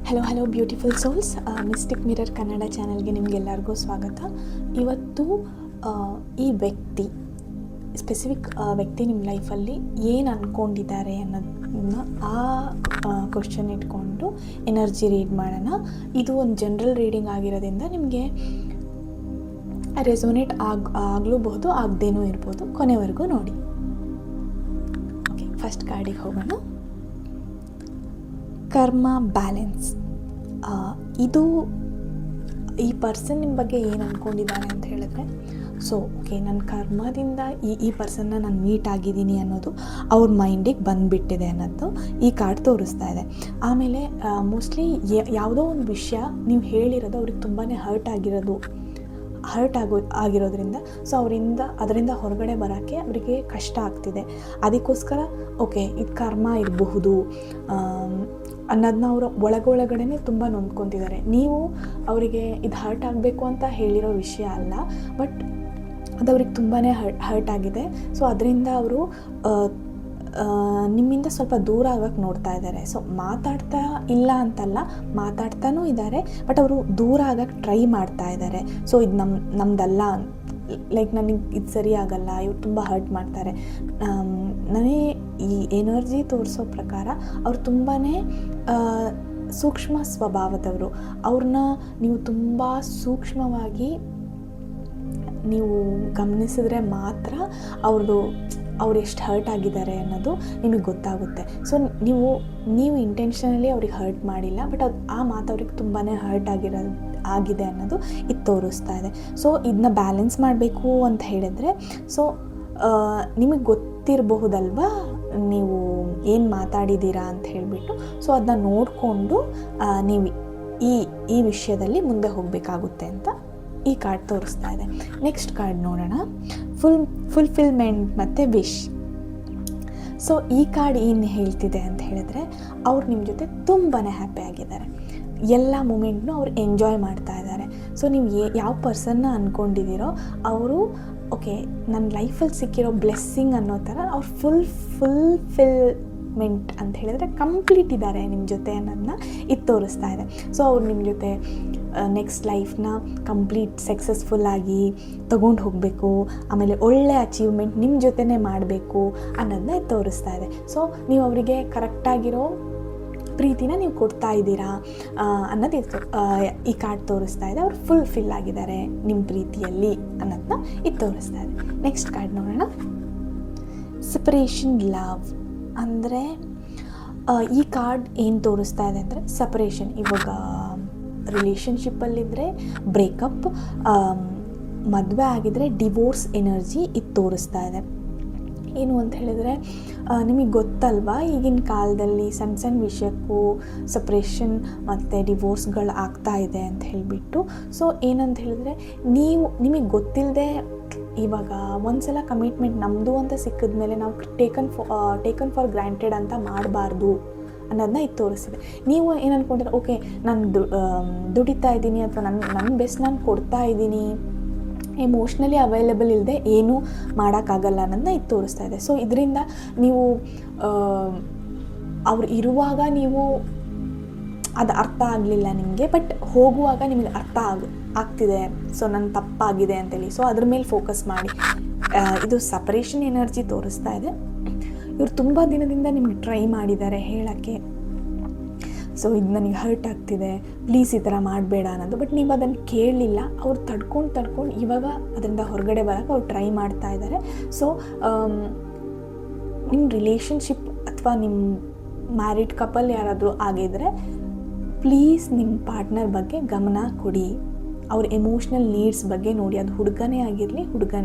Hello beautiful souls, mistake mirror Kannada ಚಾನಲ್ಗೆ ನಿಮಗೆಲ್ಲರಿಗೂ ಸ್ವಾಗತ. ಇವತ್ತು ಈ ವ್ಯಕ್ತಿ ಸ್ಪೆಸಿಫಿಕ್ ವ್ಯಕ್ತಿ ನಿಮ್ಮ ಲೈಫಲ್ಲಿ ಏನು ಅಂದ್ಕೊಂಡಿದ್ದಾರೆ ಅನ್ನೋದನ್ನ ಕ್ವಶನ್ ಇಟ್ಕೊಂಡು ಎನರ್ಜಿ ರೀಡ್ ಮಾಡೋಣ. ಇದು ಒಂದು ಜನರಲ್ ರೀಡಿಂಗ್ ಆಗಿರೋದ್ರಿಂದ ನಿಮಗೆ ರೆಸೋನೇಟ್ ಆಗಲೂಬಹುದು, ಆಗದೇನೂ ಇರ್ಬೋದು. ಕೊನೆವರೆಗೂ ನೋಡಿ. ಓಕೆ, ಫಸ್ಟ್ ಕಾರ್ಡಿಗೆ ಹೋಗೋಣ. ಕರ್ಮ ಬ್ಯಾಲೆನ್ಸ್. ಇದು ಈ ಪರ್ಸನ್ ನಿಮ್ಮ ಬಗ್ಗೆ ಏನು ಅಂದ್ಕೊಂಡಿದ್ದಾರೆ ಅಂತ ಹೇಳಿದ್ರೆ, ಓಕೆ, ನನ್ನ ಕರ್ಮದಿಂದ ಈ ಪರ್ಸನ್ನ ನಾನು ಮೀಟ್ ಆಗಿದ್ದೀನಿ ಅನ್ನೋದು ಅವ್ರ ಮೈಂಡಿಗೆ ಬಂದುಬಿಟ್ಟಿದೆ ಅನ್ನೋದು ಈ ಕಾರ್ಡ್ ತೋರಿಸ್ತಾ ಇದೆ. ಆಮೇಲೆ ಮೋಸ್ಟ್ಲಿ ಯಾವುದೋ ಒಂದು ವಿಷಯ ನೀವು ಹೇಳಿರೋದು ಅವ್ರಿಗೆ ತುಂಬಾ ಹರ್ಟ್ ಆಗಿರೋದ್ರಿಂದ ಅದರಿಂದ ಹೊರಗಡೆ ಬರೋಕ್ಕೆ ಅವರಿಗೆ ಕಷ್ಟ ಆಗ್ತಿದೆ. ಅದಕ್ಕೋಸ್ಕರ ಓಕೆ, ಇದು ಕರ್ಮ ಇರಬಹುದು ಅನ್ನೋದನ್ನ ಅವರು ಒಳಗಡೆನೇ ತುಂಬ ನೊಂದ್ಕೊತಿದ್ದಾರೆ. ನೀವು ಅವರಿಗೆ ಇದು ಹರ್ಟ್ ಆಗಬೇಕು ಅಂತ ಹೇಳಿರೋ ವಿಷಯ ಅಲ್ಲ, ಬಟ್ ಅದು ಅವ್ರಿಗೆ ತುಂಬಾ ಹರ್ಟ್ ಆಗಿದೆ. ಅದರಿಂದ ಅವರು ನಿಮ್ಮಿಂದ ಸ್ವಲ್ಪ ದೂರ ಆಗೋಕ್ಕೆ ನೋಡ್ತಾ ಇದ್ದಾರೆ. ಮಾತಾಡ್ತಾ ಇಲ್ಲ ಅಂತಲ್ಲ, ಮಾತಾಡ್ತಾನೂ ಇದ್ದಾರೆ, ಬಟ್ ಅವರು ದೂರ ಆಗೋಕ್ಕೆ ಟ್ರೈ ಮಾಡ್ತಾ ಇದ್ದಾರೆ. ಇದು ನಮ್ಮದಲ್ಲ, ಲೈಕ್ ನನಗೆ ಇದು ಸರಿ ಆಗಲ್ಲ, ಇವ್ರು ತುಂಬ ಹರ್ಟ್ ಮಾಡ್ತಾರೆ. ನನಗೆ ಈ ಎನರ್ಜಿ ತೋರಿಸೋ ಪ್ರಕಾರ ಅವ್ರು ತುಂಬಾ ಸೂಕ್ಷ್ಮ ಸ್ವಭಾವದವರು. ಅವ್ರನ್ನ ನೀವು ತುಂಬ ಸೂಕ್ಷ್ಮವಾಗಿ ನೀವು ಗಮನಿಸಿದ್ರೆ ಮಾತ್ರ ಅವ್ರು ಎಷ್ಟು ಹರ್ಟ್ ಆಗಿದ್ದಾರೆ ಅನ್ನೋದು ನಿಮಗೆ ಗೊತ್ತಾಗುತ್ತೆ. ನೀವು ಇಂಟೆನ್ಷನಲಿ ಅವ್ರಿಗೆ ಹರ್ಟ್ ಮಾಡಿಲ್ಲ, ಬಟ್ ಆ ಮಾತು ಅವ್ರಿಗೆ ತುಂಬಾ ಹರ್ಟ್ ಆಗಿದೆ ಅನ್ನೋದು ಇದು ತೋರಿಸ್ತಾ ಇದೆ. ಇದನ್ನ ಬ್ಯಾಲೆನ್ಸ್ ಮಾಡಬೇಕು ಅಂತ ಹೇಳಿದ್ರೆ, ನಿಮಗೆ ಗೊತ್ತಿರಬಹುದಲ್ವಾ ನೀವು ಏನು ಮಾತಾಡಿದ್ದೀರಾ ಅಂತ ಹೇಳಿಬಿಟ್ಟು. ಅದನ್ನ ನೋಡಿಕೊಂಡು ನೀವು ಈ ವಿಷಯದಲ್ಲಿ ಮುಂದೆ ಹೋಗಬೇಕಾಗುತ್ತೆ ಅಂತ ಈ ಕಾರ್ಡ್ ತೋರಿಸ್ತಾ ಇದೆ. ನೆಕ್ಸ್ಟ್ ಕಾರ್ಡ್ ನೋಡೋಣ. ಫುಲ್ಫಿಲ್ಮೆಂಟ್ ಮತ್ತು ವಿಶ್. ಈ ಕಾರ್ಡ್ ಏನು ಹೇಳ್ತಿದೆ ಅಂತ ಹೇಳಿದ್ರೆ, ಅವ್ರು ನಿಮ್ಮ ಜೊತೆ ತುಂಬಾ ಹ್ಯಾಪಿ ಆಗಿದ್ದಾರೆ. ಎಲ್ಲ ಮೂಮೆಂಟ್ನೂ ಅವ್ರು ಎಂಜಾಯ್ ಮಾಡ್ತಾ ಇದ್ದಾರೆ. ನೀವು ಯಾವ ಪರ್ಸನ್ನ ಅಂದ್ಕೊಂಡಿದ್ದೀರೋ ಅವರು ಓಕೆ, ನನ್ನ ಲೈಫಲ್ಲಿ ಸಿಕ್ಕಿರೋ ಬ್ಲೆಸ್ಸಿಂಗ್ ಅನ್ನೋ ಥರ ಅವ್ರು ಫುಲ್ಫಿಲ್ಮೆಂಟ್ ಅಂತ ಹೇಳಿದ್ರೆ ಕಂಪ್ಲೀಟ್ ಇದ್ದಾರೆ ನಿಮ್ಮ ಜೊತೆ ಅನ್ನೋದನ್ನ ಇದು ತೋರಿಸ್ತಾ ಇದೆ. ಅವ್ರು ನಿಮ್ಮ ಜೊತೆ ನೆಕ್ಸ್ಟ್ ಲೈಫ್ನ ಕಂಪ್ಲೀಟ್ ಸಕ್ಸಸ್ಫುಲ್ಲಾಗಿ ತೊಗೊಂಡು ಹೋಗಬೇಕು, ಆಮೇಲೆ ಒಳ್ಳೆ ಅಚೀವ್ಮೆಂಟ್ ನಿಮ್ಮ ಜೊತೆನೇ ಮಾಡಬೇಕು ಅನ್ನೋದನ್ನ ತೋರಿಸ್ತಾ ಇದೆ. ನೀವು ಅವರಿಗೆ ಕರೆಕ್ಟಾಗಿರೋ ಪ್ರೀತಿನ ನೀವು ಕೊಡ್ತಾ ಇದ್ದೀರಾ ಅನ್ನೋದು ಈ ಕಾರ್ಡ್ ತೋರಿಸ್ತಾ ಇದೆ. ಅವ್ರು ಫುಲ್ಫಿಲ್ ಆಗಿದ್ದಾರೆ ನಿಮ್ಮ ಪ್ರೀತಿಯಲ್ಲಿ ಅನ್ನೋದನ್ನ ಇದು ತೋರಿಸ್ತಾ ಇದೆ. ನೆಕ್ಸ್ಟ್ ಕಾರ್ಡ್ ನೋಡೋಣ. Separation love. ಅಂದರೆ ಈ ಕಾರ್ಡ್ ಏನು ತೋರಿಸ್ತಾ ಇದೆ ಅಂದರೆ, ಸೆಪರೇಷನ್. ಇವಾಗ ರಿಲೇಷನ್ಶಿಪ್ಪಲ್ಲಿದ್ದರೆ ಬ್ರೇಕಪ್, ಮದುವೆ ಆಗಿದ್ರೆ ಡಿವೋರ್ಸ್ ಎನರ್ಜಿ ಇದು ತೋರಿಸ್ತಾ ಇದೆ. ಏನು ಅಂತ ಹೇಳಿದರೆ, ನಿಮಗೆ ಗೊತ್ತಲ್ವಾ ಈಗಿನ ಕಾಲದಲ್ಲಿ ಸಣ್ಣ ವಿಷಯಕ್ಕೂ ಸಪ್ರೇಷನ್ ಮತ್ತು ಡಿವೋರ್ಸ್ಗಳು ಆಗ್ತಾ ಇದೆ ಅಂತ ಹೇಳಿಬಿಟ್ಟು. ಏನಂತ ಹೇಳಿದ್ರೆ, ನಿಮಗೆ ಗೊತ್ತಿಲ್ಲದೆ ಇವಾಗ ಒಂದ್ಸಲ ಕಮಿಟ್ಮೆಂಟ್ ನಮ್ಮದು ಅಂತ ಸಿಕ್ಕಿದ ಮೇಲೆ ನಾವು ಟೇಕನ್ ಫಾರ್ ಗ್ರಾಂಟೆಡ್ ಅಂತ ಮಾಡಬಾರ್ದು ಅನ್ನೋದನ್ನ ಇದು ತೋರಿಸಿದೆ. ನೀವು ಏನು ಅಂದ್ಕೊಂಡಿದ್ರೆ, ಓಕೆ ನಾನು ದುಡಿತಾ ಇದ್ದೀನಿ ಅಥವಾ ನನ್ನ ಬೆಸ್ಟ್ ನಾನು ಕೊಡ್ತಾ ಇದ್ದೀನಿ, ಎಮೋಷ್ನಲಿ ಅವೈಲೇಬಲ್ ಇಲ್ಲದೆ ಏನೂ ಮಾಡೋಕ್ಕಾಗಲ್ಲ ಅನ್ನೋದನ್ನ ಇದು ತೋರಿಸ್ತಾ ಇದೆ. ಇದರಿಂದ ನೀವು ಅವ್ರು ಇರುವಾಗ ನೀವು ಅದು ಅರ್ಥ ಆಗಲಿಲ್ಲ ನಿಮಗೆ, ಬಟ್ ಹೋಗುವಾಗ ನಿಮಗೆ ಅರ್ಥ ಆಗ್ತಿದೆ ನನ್ನ ತಪ್ಪಾಗಿದೆ ಅಂತೇಳಿ. ಅದ್ರ ಮೇಲೆ ಫೋಕಸ್ ಮಾಡಿ. ಇದು ಸಪರೇಷನ್ ಎನರ್ಜಿ ತೋರಿಸ್ತಾ ಇದೆ. ಇವ್ರು ತುಂಬ ದಿನದಿಂದ ನಿಮಗೆ ಟ್ರೈ ಮಾಡಿದ್ದಾರೆ ಹೇಳೋಕ್ಕೆ, ಇದು ನನಗೆ ಹರ್ಟ್ ಆಗ್ತಿದೆ, ಪ್ಲೀಸ್ ಈ ಥರ ಮಾಡಬೇಡ ಅನ್ನೋದು, ಬಟ್ ನೀವು ಅದನ್ನು ಕೇಳಲಿಲ್ಲ. ಅವ್ರು ತಡ್ಕೊಂಡು ಇವಾಗ ಅದರಿಂದ ಹೊರಗಡೆ ಬರೋಕ್ಕೆ ಅವ್ರು ಟ್ರೈ ಮಾಡ್ತಾ ಇದ್ದಾರೆ. ನಿಮ್ಮ ರಿಲೇಷನ್ಶಿಪ್ ಅಥವಾ ನಿಮ್ಮ ಮ್ಯಾರಿಡ್ ಕಪಲ್ ಯಾರಾದರೂ ಆಗಿದ್ದರೆ, ಪ್ಲೀಸ್ ನಿಮ್ಮ ಪಾರ್ಟ್ನರ್ ಬಗ್ಗೆ ಗಮನ ಕೊಡಿ. ಅವ್ರ ಎಮೋಷ್ನಲ್ ನೀಡ್ಸ್ ಬಗ್ಗೆ ನೋಡಿ. ಅದು ಹುಡುಗನೇ ಆಗಿರಲಿ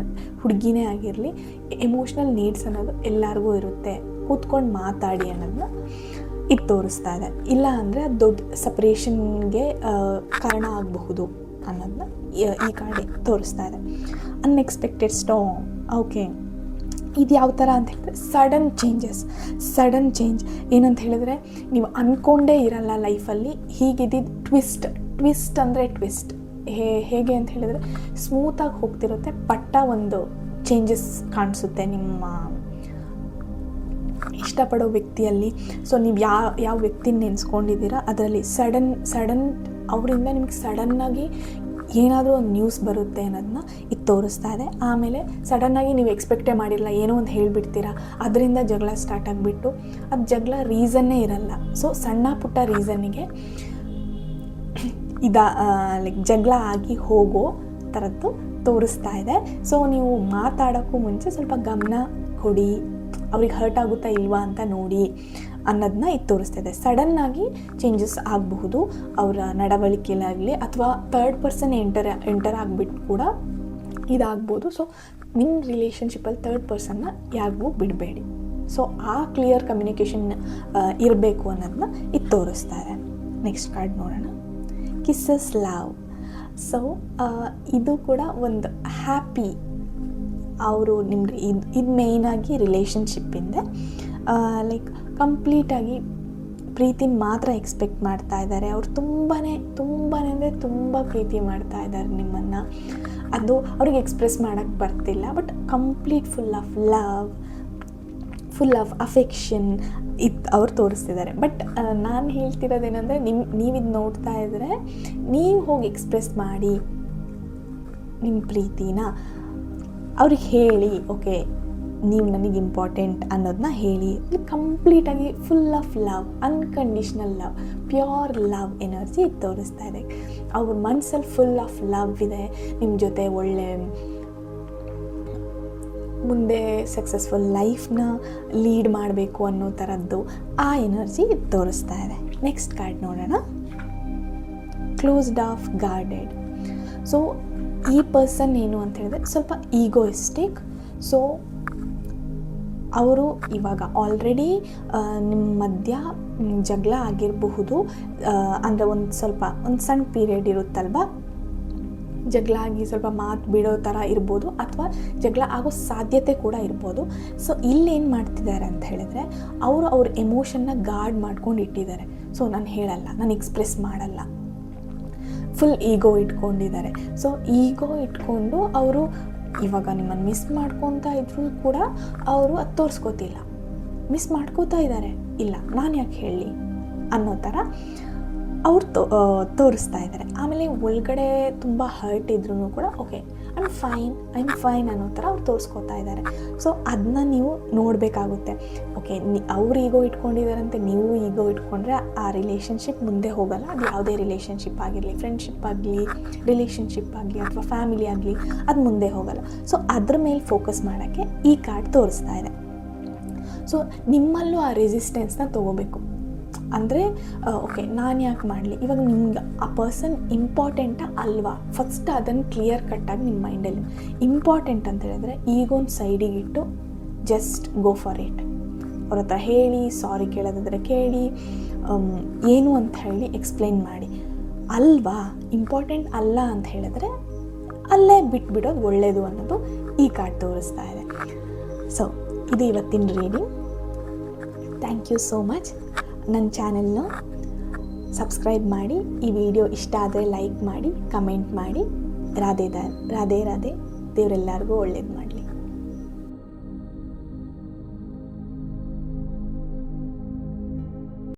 ಹುಡುಗಿನೇ ಆಗಿರಲಿ, ಎಮೋಷ್ನಲ್ ನೀಡ್ಸ್ ಅನ್ನೋದು ಎಲ್ಲರಿಗೂ ಇರುತ್ತೆ. ಕೂತ್ಕೊಂಡು ಮಾತಾಡಿ ಅನ್ನೋದನ್ನ ಇದು ತೋರಿಸ್ತಾ ಇದೆ. ಇಲ್ಲ ಅಂದರೆ ಅದು ದೊಡ್ಡ ಸಪ್ರೇಷನ್ಗೆ ಕಾರಣ ಆಗಬಹುದು ಅನ್ನೋದನ್ನ ಈ ಕಾರ್ಡ್ ತೋರಿಸ್ತಾ ಇದೆ. Unexpected storm. ಓಕೆ, ಇದು ಯಾವ ಥರ ಅಂತ ಹೇಳಿದ್ರೆ, ಸಡನ್ ಚೇಂಜ್. ಏನಂತ ಹೇಳಿದ್ರೆ, ನೀವು ಅಂದ್ಕೊಂಡೇ ಇರಲ್ಲ ಲೈಫಲ್ಲಿ. ಹೀಗಿದ್ದಿದ್ದು ಟ್ವಿಸ್ಟ್ ಅಂದರೆ ಟ್ವಿಸ್ಟ್. ಹೇಗೆ ಅಂತ ಹೇಳಿದ್ರೆ, ಸ್ಮೂತಾಗಿ ಹೋಗ್ತಿರುತ್ತೆ, ಪಟ್ಟ ಒಂದು ಚೇಂಜಸ್ ಕಾಣಿಸುತ್ತೆ ನಿಮ್ಮ ಇಷ್ಟಪಡೋ ವ್ಯಕ್ತಿಯಲ್ಲಿ ಸೊ ನೀವು ಯಾವ ವ್ಯಕ್ತಿನ ನೆನೆಸ್ಕೊಂಡಿದ್ದೀರಾ ಅದರಲ್ಲಿ ಸಡನ್ ಅವರಿಂದ ನಿಮ್ಗೆ ಸಡನ್ನಾಗಿ ಏನಾದರೂ ಒಂದು ನ್ಯೂಸ್ ಬರುತ್ತೆ ಅನ್ನೋದನ್ನ ಇದು ತೋರಿಸ್ತಾ ಇದೆ. ಆಮೇಲೆ ಸಡನ್ನಾಗಿ ನೀವು ಎಕ್ಸ್ಪೆಕ್ಟೇ ಮಾಡಿರಲ್ಲ, ಏನೋ ಒಂದು ಹೇಳಿಬಿಡ್ತೀರಾ, ಅದರಿಂದ ಜಗಳ ಸ್ಟಾರ್ಟ್ ಆಗಿಬಿಟ್ಟು ಅದು ಜಗಳ ರೀಸನ್ನೇ ಇರಲ್ಲ. ಸೊ ಸಣ್ಣ ಪುಟ್ಟ ರೀಸನ್ನಿಗೆ ಲೈಕ್ ಜಗಳ ಆಗಿ ಹೋಗೋ ಥರದ್ದು ತೋರಿಸ್ತಾ ಇದೆ. ಸೊ ನೀವು ಮಾತಾಡೋಕ್ಕೂ ಮುಂಚೆ ಸ್ವಲ್ಪ ಗಮನ ಕೊಡಿ, ಅವ್ರಿಗೆ ಹರ್ಟ್ ಆಗುತ್ತಾ ಇಲ್ವಾ ಅಂತ ನೋಡಿ ಅನ್ನೋದನ್ನ ಇದು ತೋರಿಸ್ತಿದೆ. ಸಡನ್ನಾಗಿ ಚೇಂಜಸ್ ಆಗಬಹುದು ಅವರ ನಡವಳಿಕೆಯಲ್ಲಾಗಲಿ, ಅಥವಾ ಥರ್ಡ್ ಪರ್ಸನ್ ಎಂಟರ್ ಆಗಿಬಿಟ್ಟು ಕೂಡ ಇದಾಗ್ಬೋದು. ಸೊ ನಿಮ್ಮ ರಿಲೇಷನ್ಶಿಪ್ಪಲ್ಲಿ ಥರ್ಡ್ ಪರ್ಸನ್ನ ಯಾರಿಗೂ ಬಿಡಬೇಡಿ. ಸೊ ಆ ಕ್ಲಿಯರ್ ಕಮ್ಯುನಿಕೇಷನ್ ಇರಬೇಕು ಅನ್ನೋದನ್ನ ಇದು ತೋರಿಸ್ತಾ ಇದೆ. ನೆಕ್ಸ್ಟ್ ಕಾರ್ಡ್ ನೋಡೋಣ, ಕಿಸ್ಸಸ್ ಲವ್. ಸೊ ಇದು ಕೂಡ ಒಂದು ಹ್ಯಾಪಿ, ಅವರು ನಿಮ್ಮ ಇದು ಮೇಯ್ನಾಗಿ ರಿಲೇಷನ್ಶಿಪ್ಪಿಂದ ಲೈಕ್ ಕಂಪ್ಲೀಟಾಗಿ ಪ್ರೀತಿನ ಮಾತ್ರ ಎಕ್ಸ್ಪೆಕ್ಟ್ ಮಾಡ್ತಾ ಇದ್ದಾರೆ. ಅವ್ರು ತುಂಬಾ ಅಂದರೆ ತುಂಬ ಪ್ರೀತಿ ಮಾಡ್ತಾ ಇದ್ದಾರೆ ನಿಮ್ಮನ್ನು. ಅದು ಅವ್ರಿಗೆ ಎಕ್ಸ್ಪ್ರೆಸ್ ಮಾಡೋಕ್ಕೆ ಬರ್ತಿಲ್ಲ, but complete full of affection ಅವ್ರು ತೋರಿಸ್ತಿದ್ದಾರೆ. ಬಟ್ ನಾನು ಹೇಳ್ತಿರೋದೇನೆಂದರೆ, ನೀವಿದು ನೋಡ್ತಾ ಇದ್ದರೆ ನೀವು ಹೋಗಿ ಎಕ್ಸ್ಪ್ರೆಸ್ ಮಾಡಿ ನಿಮ್ಮ ಪ್ರೀತಿನ ಅವ್ರಿಗೆ ಹೇಳಿ, ಓಕೆ ನೀವು ನನಗೆ ಇಂಪಾರ್ಟೆಂಟ್ ಅನ್ನೋದನ್ನ ಹೇಳಿ. ಕಂಪ್ಲೀಟಾಗಿ full of love, unconditional love, pure love energy ಇದು ತೋರಿಸ್ತಾ ಇದೆ. ಅವ್ರ ಮನಸ್ಸಲ್ಲಿ ಫುಲ್ ಆಫ್ ಲವ್ ಇದೆ, ನಿಮ್ಮ ಜೊತೆ ಒಳ್ಳೆ ಮುಂದೆ ಸಕ್ಸಸ್ಫುಲ್ ಲೈಫ್ನ ಲೀಡ್ ಮಾಡಬೇಕು ಅನ್ನೋ ಥರದ್ದು ಆ ಎನರ್ಜಿ ಇದು ತೋರಿಸ್ತಾ ಇದೆ. ನೆಕ್ಸ್ಟ್ ಕಾರ್ಡ್ ನೋಡೋಣ, ಕ್ಲೋಸ್ಡ್ ಆಫ್, ಗಾರ್ಡೆಡ್. ಸೊ ಈ ಪರ್ಸನ್ ಏನು ಅಂತ ಹೇಳಿದ್ರೆ ಸ್ವಲ್ಪ ಈಗೋಯಿಸ್ಟಿಕ್. ಸೊ ಅವರು ಇವಾಗ ಆಲ್ರೆಡಿ ನಿಮ್ಮ ಮಧ್ಯ ಜಗಳ ಆಗಿರಬಹುದು, ಅಂದರೆ ಒಂದು ಸಣ್ಣ ಪೀರಿಯಡ್ ಇರುತ್ತಲ್ವ, ಜಗಳ ಆಗಿ ಸ್ವಲ್ಪ ಮಾತು ಬಿಡೋ ಥರ ಇರ್ಬೋದು, ಅಥವಾ ಜಗಳ ಆಗೋ ಸಾಧ್ಯತೆ ಕೂಡ ಇರ್ಬೋದು. ಸೊ ಇಲ್ಲೇನು ಮಾಡ್ತಿದ್ದಾರೆ ಅಂತ ಹೇಳಿದ್ರೆ, ಅವ್ರ ಎಮೋಷನ್ನ ಗಾರ್ಡ್ ಮಾಡ್ಕೊಂಡು ಇಟ್ಟಿದ್ದಾರೆ. ಸೊ ನಾನು ಹೇಳಲ್ಲ, ನಾನು ಎಕ್ಸ್ಪ್ರೆಸ್ ಮಾಡಲ್ಲ, ಫುಲ್ ಈಗೋ ಇಟ್ಕೊಂಡಿದ್ದಾರೆ. ಸೊ ಈಗೋ ಇಟ್ಕೊಂಡು ಅವರು ಇವಾಗ ನಿಮ್ಮನ್ನು ಮಿಸ್ ಮಾಡ್ಕೊತಾ ಇದ್ರೂ ಕೂಡ ಅವರು ಅದು ತೋರಿಸ್ಕೋತಿಲ್ಲ, ಮಿಸ್ ಮಾಡ್ಕೋತಾ ಇದ್ದಾರೆ, ಇಲ್ಲ ನಾನು ಯಾಕೆ ಹೇಳಿ ಅನ್ನೋ ಥರ ಅವ್ರು ತೋರಿಸ್ತಾ ಇದ್ದಾರೆ. ಆಮೇಲೆ ಒಳಗಡೆ ತುಂಬ ಹರ್ಟ್ ಇದ್ರೂ ಕೂಡ ಓಕೆ ಐ ಆಮ್ ಫೈನ್ ಅನ್ನೋ ಥರ ಅವ್ರು ತೋರಿಸ್ಕೋತಾ ಇದ್ದಾರೆ. ಸೊ ಅದನ್ನ ನೀವು ನೋಡಬೇಕಾಗುತ್ತೆ. ಓಕೆ ಅವ್ರು ಈಗೋ ಇಟ್ಕೊಂಡಿದ್ದಾರಂತೆ, ನೀವು ಈಗೋ ಇಟ್ಕೊಂಡ್ರೆ ಆ ರಿಲೇಷನ್ಶಿಪ್ ಮುಂದೆ ಹೋಗಲ್ಲ. ಅದು ಯಾವುದೇ ರಿಲೇಷನ್ಶಿಪ್ ಆಗಿರಲಿ, ಫ್ರೆಂಡ್ಶಿಪ್ ಆಗಲಿ, ರಿಲೇಷನ್ಶಿಪ್ ಆಗಲಿ, ಅಥವಾ ಫ್ಯಾಮಿಲಿ ಆಗಲಿ, ಅದು ಮುಂದೆ ಹೋಗಲ್ಲ. ಸೊ ಅದ್ರ ಮೇಲೆ ಫೋಕಸ್ ಮಾಡೋಕ್ಕೆ ಈ ಕಾರ್ಡ್ ತೋರಿಸ್ತಾ ಇದೆ. ಸೊ ನಿಮ್ಮಲ್ಲೂ ಆ ರೆಸಿಸ್ಟೆನ್ಸ್ನ ತೊಗೋಬೇಕು. ಅಂದರೆ ಓಕೆ ನಾನು ಯಾಕೆ ಮಾಡಲಿ, ಇವಾಗ ನಿಮ್ಗೆ ಆ ಪರ್ಸನ್ ಇಂಪಾರ್ಟೆಂಟಾ ಅಲ್ವಾ, ಫಸ್ಟ್ ಅದನ್ನು ಕ್ಲಿಯರ್ ಕಟ್ಟಾಗಿ ನಿಮ್ಮ ಮೈಂಡಲ್ಲಿ ಇಂಪಾರ್ಟೆಂಟ್ ಅಂತ ಹೇಳಿದ್ರೆ ಈಗೊಂದು ಸೈಡಿಗಿಟ್ಟು ಜಸ್ಟ್ ಗೋ ಫಾರ್ ಇಟ್. ಅವ್ರ ಹತ್ರ ಹೇಳಿ, ಸಾರಿ ಕೇಳೋದಾದರೆ ಕೇಳಿ, ಏನು ಅಂತ ಹೇಳಿ ಎಕ್ಸ್ಪ್ಲೈನ್ ಮಾಡಿ. ಅಲ್ವಾ ಇಂಪಾರ್ಟೆಂಟ್ ಅಲ್ಲ ಅಂತ ಹೇಳಿದ್ರೆ ಅಲ್ಲೇ ಬಿಟ್ಬಿಡೋದು ಒಳ್ಳೆಯದು ಅನ್ನೋದು ಈ ಕಾರ್ಡ್ ತೋರಿಸ್ತಾ ಇದೆ. ಸೊ ಇದು ಇವತ್ತಿನ reading. Thank you so much. ನನ್ನ ಚಾನೆಲ್ನ ಸಬ್ಸ್ಕ್ರೈಬ್ ಮಾಡಿ, ಈ ವಿಡಿಯೋ ಇಷ್ಟ ಆದರೆ ಲೈಕ್ ಮಾಡಿ, ಕಮೆಂಟ್ ಮಾಡಿ. ರಾಧೆ ರಾಧೆ, ದೇವರೆಲ್ಲರಿಗೂ ಒಳ್ಳೇದು ಮಾಡಲಿ.